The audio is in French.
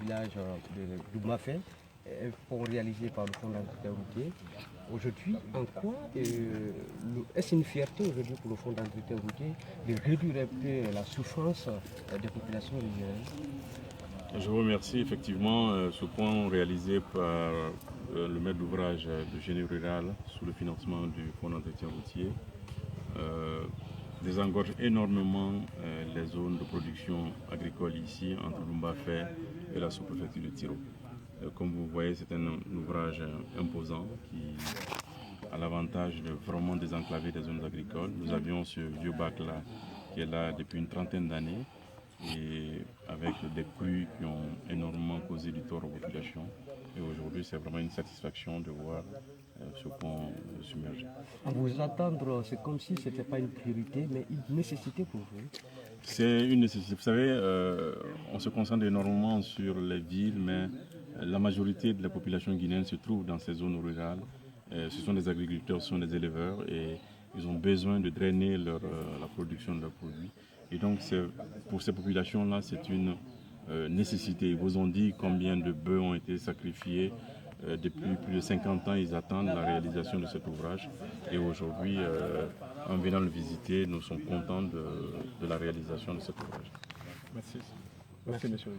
village de Doumafé, un pont réalisé par le Fonds d'entretien routier. Aujourd'hui, en quoi est-ce une fierté aujourd'hui pour le Fonds d'entretien routier de réduire un peu la souffrance des populations régionales? Je vous remercie. Effectivement, ce pont réalisé par le maître d'ouvrage de génie rural sous le financement du Fonds d'entretien routier désengorge énormément les zones de production agricole ici entre Doumafé et la sous-préfecture de Tiro. Comme vous voyez, c'est un ouvrage imposant qui a l'avantage de vraiment désenclaver des zones agricoles. Nous avions ce vieux bac-là qui est là depuis une trentaine d'années et avec des crues qui ont énormément causé du tort aux populations. Et aujourd'hui, c'est vraiment une satisfaction de voir ce pont submergé. À vous attendre, c'est comme si ce n'était pas une priorité, mais une nécessité pour vous. C'est une nécessité. Vous savez, on se concentre énormément sur les villes, mais la majorité de la population guinéenne se trouve dans ces zones rurales. Ce sont des agriculteurs, ce sont des éleveurs et ils ont besoin de drainer la production de leurs produits. Et donc, pour ces populations-là, c'est une nécessité. Ils vous ont dit combien de bœufs ont été sacrifiés. Depuis plus de 50 ans, ils attendent la réalisation de cet ouvrage. Et aujourd'hui, en venant le visiter, nous sommes contents de la réalisation de cet ouvrage. Merci. Merci, monsieur.